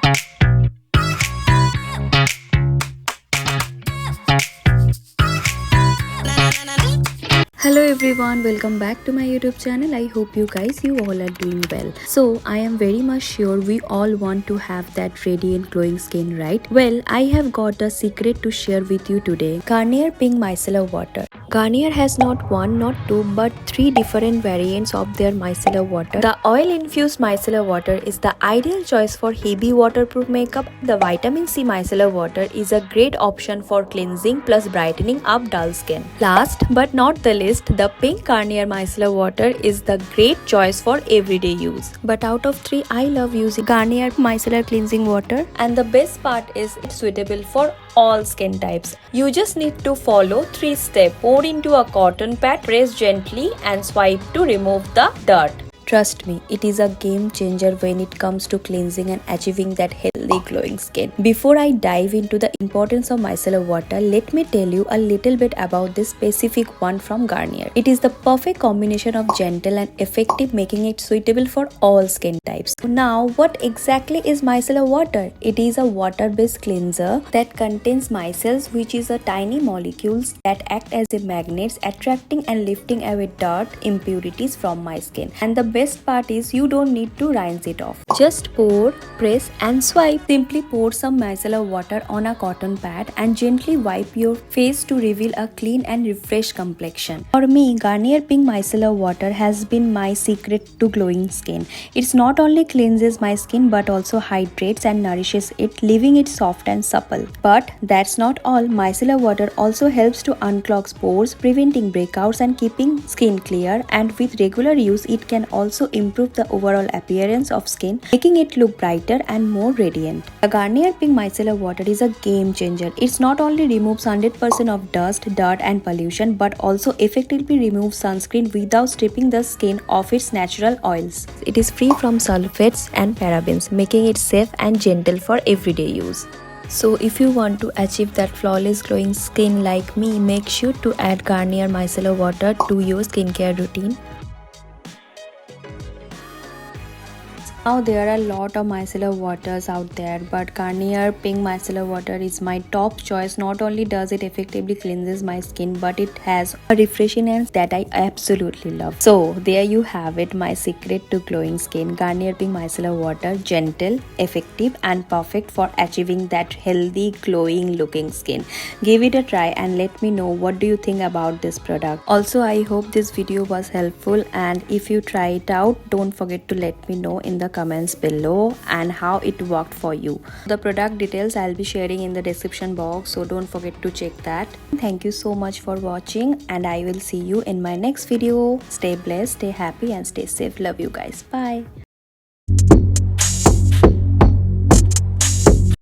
Hello everyone, welcome back to my YouTube channel. I hope you all are doing well. So I am very much sure we all want to have that radiant glowing skin, right? Well, I have got a secret to share with you today. Garnier Pink Micellar Water. Garnier has not one, not two, but three different variants of their micellar water. The oil-infused micellar water is the ideal choice for heavy waterproof makeup. The vitamin C micellar water is a great option for cleansing plus brightening up dull skin. Last but not the least, the pink Garnier Micellar Water is the great choice for everyday use. But out of three, I love using Garnier Micellar Cleansing Water, and the best part is it's suitable for all skin types. You just need to follow 3 steps. Pour into a cotton pad, press gently and swipe to remove the dirt. Trust me, it is a game changer when it comes to cleansing and achieving that healthy glowing skin. Before I dive into the importance of micellar water, let me tell you a little bit about this specific one from Garnier. It is the perfect combination of gentle and effective, making it suitable for all skin types. Now, what exactly is micellar water? It is a water-based cleanser that contains micelles, which is a tiny molecules that act as a magnets, attracting and lifting away dirt, impurities from my skin. And the best part is you don't need to rinse it off. Just pour, press and swipe. Simply pour some micellar water on a cotton pad and gently wipe your face to reveal a clean and refreshed complexion. For me, Garnier Pink Micellar Water has been my secret to glowing skin. It not only cleanses my skin but also hydrates and nourishes it, leaving it soft and supple. But that's not all. Micellar water also helps to unclog pores, preventing breakouts and keeping skin clear, and with regular use it can also improve the overall appearance of skin, making it look brighter and more radiant. The Garnier Pink Micellar Water is a game changer. It not only removes 100% of dust, dirt and pollution but also effectively removes sunscreen without stripping the skin of its natural oils. It is free from sulfates and parabens, making it safe and gentle for everyday use. So if you want to achieve that flawless glowing skin like me, make sure to add Garnier Micellar Water to your skincare routine. Now there are a lot of micellar waters out there, but Garnier Pink Micellar Water is my top choice. Not only does it effectively cleanses my skin, but it has a refreshiness that I absolutely love. So there you have it, my secret to glowing skin. Garnier Pink Micellar Water, gentle, effective and perfect for achieving that healthy glowing looking skin. Give it a try and let me know what do you think about this product. Also, I hope this video was helpful, and if you try it out, don't forget to let me know in the comments below and how it worked for you. The product details I'll be sharing in the description box, so don't forget to check that. Thank you so much for watching, and I will see you in my next video. Stay blessed, stay happy and stay safe. Love you guys. Bye.